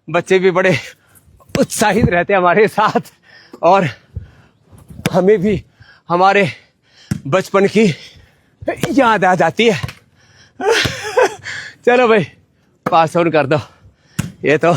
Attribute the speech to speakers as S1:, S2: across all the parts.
S1: बच्चे भी बड़े उत्साहित रहते हैं हमारे साथ और हमें भी हमारे बचपन की याद आ जाती है। चलो भाई पास ऑन कर दो। ये तो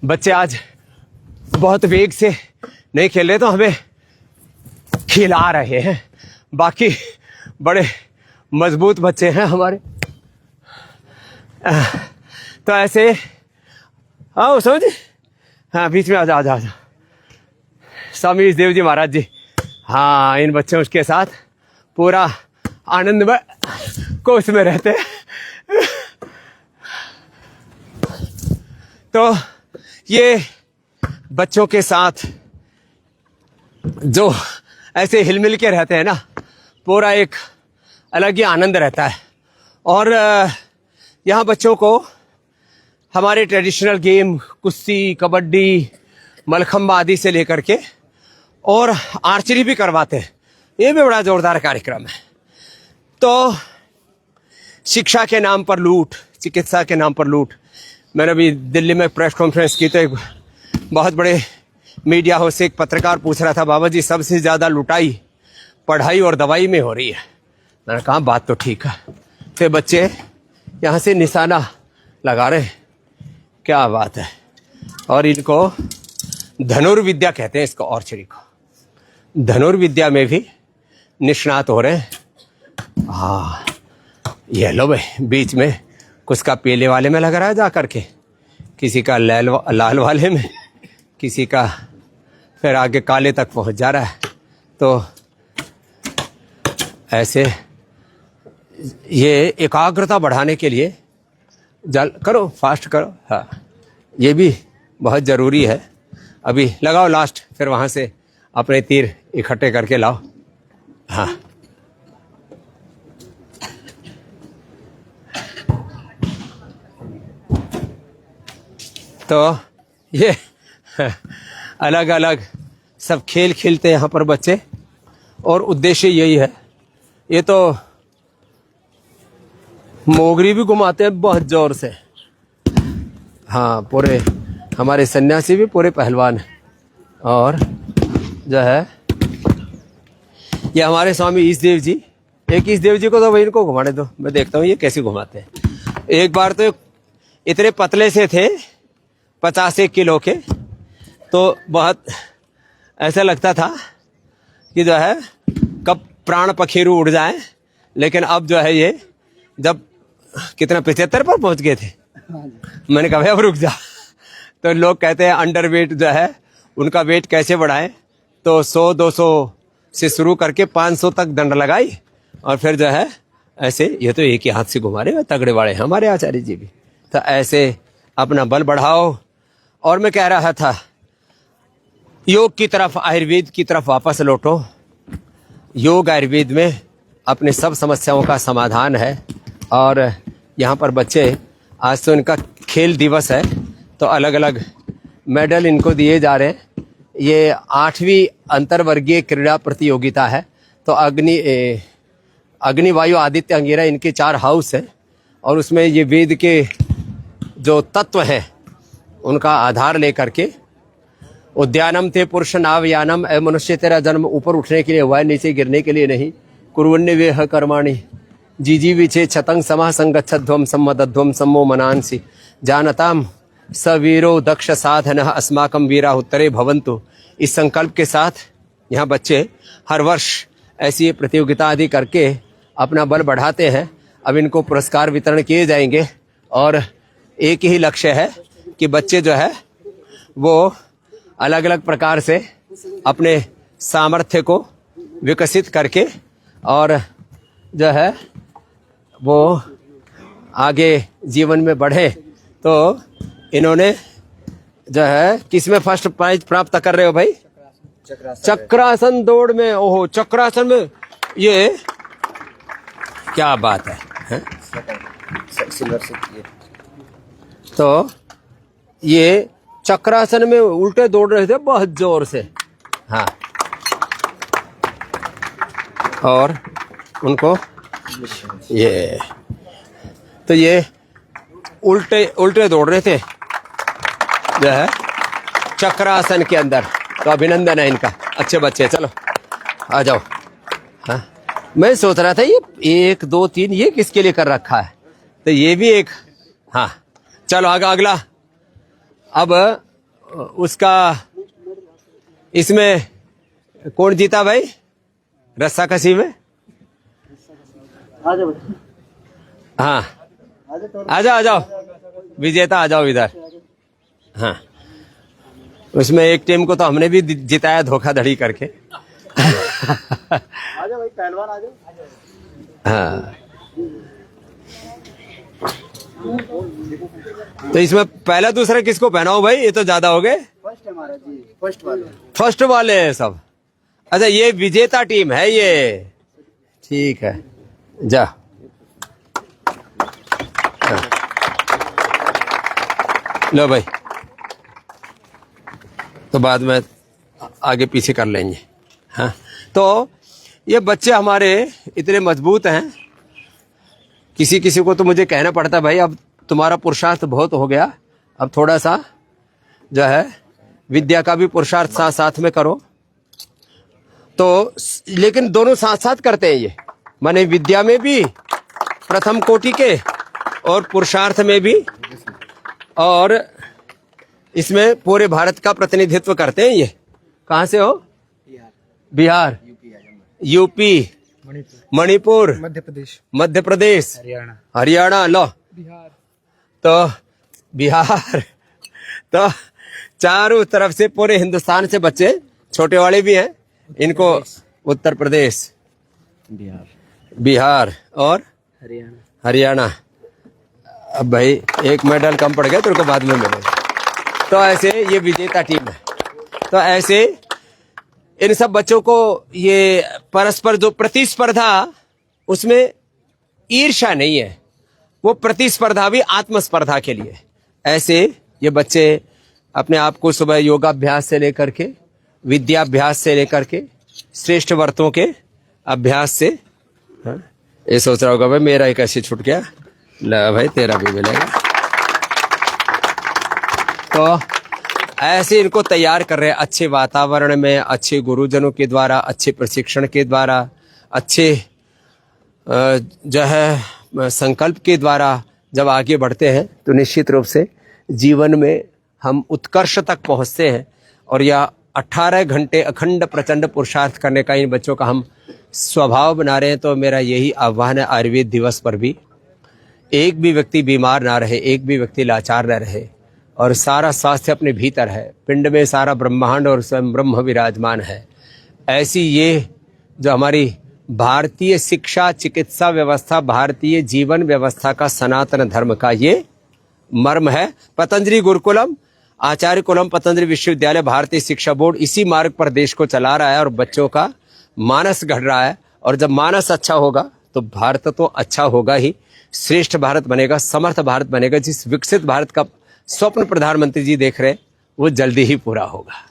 S1: बच्चे आज बहुत वेग से नहीं खेल रहे तो हमें खिला रहे हैं। बाकी बड़े मजबूत बच्चे हैं हमारे। तो ऐसे आओ समझ। हाँ बीच में आ जा स्वामी ईशदेव जी महाराज जी। हाँ इन बच्चों के साथ पूरा आनंद में कोष में रहते हैं। तो ये बच्चों के साथ जो ऐसे हिलमिल के रहते हैं ना, पूरा एक अलग ही आनंद रहता है। और यहाँ बच्चों को हमारे ट्रेडिशनल गेम कुश्ती, कबड्डी, मलखम्ब आदि से लेकर के और आर्चरी भी करवाते हैं। ये भी बड़ा जोरदार कार्यक्रम है। तो शिक्षा के नाम पर लूट, चिकित्सा के नाम पर लूट। मैंने अभी दिल्ली में प्रेस कॉन्फ्रेंस की तो एक बहुत बड़े मीडिया हाउस से एक पत्रकार पूछ रहा था, बाबा जी सबसे ज़्यादा लुटाई पढ़ाई और दवाई में हो रही है। मैंने कहा बात तो ठीक है। फिर बच्चे यहाँ से निशाना लगा रहे हैं, क्या बात है। और इनको धनुर्विद्या कहते हैं, इसको आर्चरी को। धनुर्विद्या में भी निष्णात हो रहे हैं। हाँ ये लो भाई, बीच में कुछ का पीले वाले में लग रहा है जा करके, किसी का लाल वाले में, किसी का फिर आगे काले तक पहुंच जा रहा है। तो ऐसे ये एकाग्रता बढ़ाने के लिए जल करो, फास्ट करो। हाँ ये भी बहुत ज़रूरी है। अभी लगाओ लास्ट, फिर वहाँ से अपने तीर इकट्ठे करके लाओ। हाँ तो ये अलग अलग सब खेल खेलते हैं यहाँ पर बच्चे, और उद्देश्य यही है। ये तो मोगरी भी घुमाते हैं बहुत जोर से। हाँ पूरे हमारे सन्यासी भी पूरे पहलवान हैं। और जो है ये हमारे स्वामी ईशदेव जी, एक ईशदेव जी को तो भाई इनको घुमाने दो, मैं देखता हूँ ये कैसे घुमाते हैं। एक बार तो इतने पतले से थे 50 किलो के, तो बहुत ऐसा लगता था कि जो है कब प्राण पखेरु उड़ जाए। लेकिन अब जो है ये जब कितना 75 पर पहुंच गए थे, मैंने कहा अब रुक जा। तो लोग कहते हैं अंडर वेट जो है उनका वेट कैसे बढ़ाएं, तो 100-200 से शुरू करके 500 तक दंड लगाई और फिर जो है ऐसे, ये तो एक ही हाथ से घुमा रहे, तगड़े वाले हमारे आचार्य जी भी। तो ऐसे अपना बल बढ़ाओ। और मैं कह रहा था योग की तरफ, आयुर्वेद की तरफ वापस लौटो। योग आयुर्वेद में अपने सब समस्याओं का समाधान है। और यहाँ पर बच्चे, आज तो इनका खेल दिवस है तो अलग अलग मेडल इनको दिए जा रहे हैं। ये 8वीं अंतर्वर्गीय क्रीड़ा प्रतियोगिता है। तो अग्नि वायु आदित्य अंगिरा इनके 4 हाउस हैं और उसमें ये वेद के जो तत्व हैं उनका आधार लेकर के उद्यानम थे पुरुष नावयानम, ए मनुष्य तेरा जन्म ऊपर उठने के लिए हुआ है, नीचे गिरने के लिए नहीं। कुर्वन्य वेह कर्माणि जीजी विचे छतंग समा संगच्छध्वम सम्मदध्वम सम्मो मनांसि जानताम सवीरो दक्ष साधन अस्माकम वीरा उत्तरे भवन्तु। इस संकल्प के साथ यहाँ बच्चे हर वर्ष ऐसी प्रतियोगिता आदि करके अपना बल बढ़ाते हैं। अब इनको पुरस्कार वितरण किए जाएंगे और एक ही लक्ष्य है कि बच्चे जो है वो अलग अलग प्रकार से अपने सामर्थ्य को विकसित करके और जो है वो आगे जीवन में बढ़े। तो इन्होंने जो है किसमें फर्स्ट प्राइज प्राप्त कर रहे हो भाई? चक्रासन दौड़ में। ओहो, चक्रासन में ये क्या बात है?
S2: सिल्वर से किए।
S1: तो ये चक्रासन में उल्टे दौड़ रहे थे बहुत जोर से। हाँ, और उनको ये तो ये उल्टे उल्टे दौड़ रहे थे जो है चक्रासन के अंदर। तो अभिनंदन है इनका, अच्छे बच्चे। चलो आ जाओ। हाँ, मैं सोच रहा था ये 1 2 3 ये किसके लिए कर रखा है, तो ये भी एक। हाँ चलो आगे अगला। अब उसका इसमें कौन जीता भाई रस्सा कसी में? हाँ आ जाओ विजेता आ जाओ इधर। हाँ उसमें एक टीम को तो हमने भी जिताया धोखाधड़ी करके।
S2: आजा भाई पहलवान आजा।
S1: हाँ तो इसमें पहला दूसरा किसको पहनाओ भाई, ये तो ज्यादा हो गए।
S2: फर्स्ट है हमारा जी, फर्स्ट
S1: फर्स्ट वाले हैं सब। अच्छा ये विजेता टीम है ये, ठीक है जा। हाँ। लो भाई तो बाद में आगे पीछे कर लेंगे। हाँ तो ये बच्चे हमारे इतने मजबूत हैं, किसी किसी को तो मुझे कहना पड़ता भाई अब तुम्हारा पुरुषार्थ बहुत हो गया, अब थोड़ा सा जो है विद्या का भी पुरुषार्थ साथ साथ में करो। तो लेकिन दोनों साथ साथ करते हैं ये, माने विद्या में भी प्रथम कोटि के और पुरुषार्थ में भी, और इसमें पूरे भारत का प्रतिनिधित्व करते हैं ये। कहाँ से हो? बिहार, यूपी, मणिपुर, मध्य प्रदेश, हरियाणा। लो तो बिहार तो चारों तरफ से पूरे हिंदुस्तान से बच्चे, छोटे वाले भी हैं इनको। उत्तर प्रदेश, बिहार और हरियाणा। अब भाई एक मेडल कम पड़ गया तेरे को, बाद में मिलेगा। तो ऐसे ये विजेता टीम है। तो ऐसे इन सब बच्चों को ये परस्पर जो प्रतिस्पर्धा, उसमें ईर्ष्या नहीं है, वो प्रतिस्पर्धा भी आत्मस्पर्धा के लिए। ऐसे ये बच्चे अपने आप को सुबह योगाभ्यास से लेकर के, विद्याभ्यास से लेकर के, श्रेष्ठ व्रतों के अभ्यास से। हाँ? ये सोच रहा होगा भाई मेरा एक ऐसे छूट गया, ला भाई तेरा भी मिलेगा। तो ऐसे इनको तैयार कर रहे हैं अच्छे वातावरण में, अच्छे गुरुजनों के द्वारा, अच्छे प्रशिक्षण के द्वारा, अच्छे जो है संकल्प के द्वारा जब आगे बढ़ते हैं तो निश्चित रूप से जीवन में हम उत्कर्ष तक पहुंचते हैं। और यह 18 घंटे अखंड प्रचंड पुरुषार्थ करने का इन बच्चों का हम स्वभाव बना रहे हैं। तो मेरा यही आह्वान है, आयुर्वेद दिवस पर भी एक भी व्यक्ति बीमार ना रहे, एक भी व्यक्ति लाचार न रहे, और सारा स्वास्थ्य अपने भीतर है। पिंड में सारा ब्रह्मांड और स्वयं ब्रह्म विराजमान है। ऐसी ये जो हमारी भारतीय शिक्षा चिकित्सा व्यवस्था, भारतीय जीवन व्यवस्था का सनातन धर्म का ये मर्म है। पतंजलि गुरुकुलम, आचार्य कुलम पतंजलि विश्वविद्यालय, भारतीय शिक्षा बोर्ड इसी मार्ग पर देश को चला रहा है और बच्चों का मानस गढ़ रहा है। और जब मानस अच्छा होगा तो भारत तो अच्छा होगा ही, श्रेष्ठ भारत बनेगा, समर्थ भारत बनेगा। जिस विकसित भारत का स्वप्न प्रधानमंत्री जी देख रहे हैं वो जल्दी ही पूरा होगा।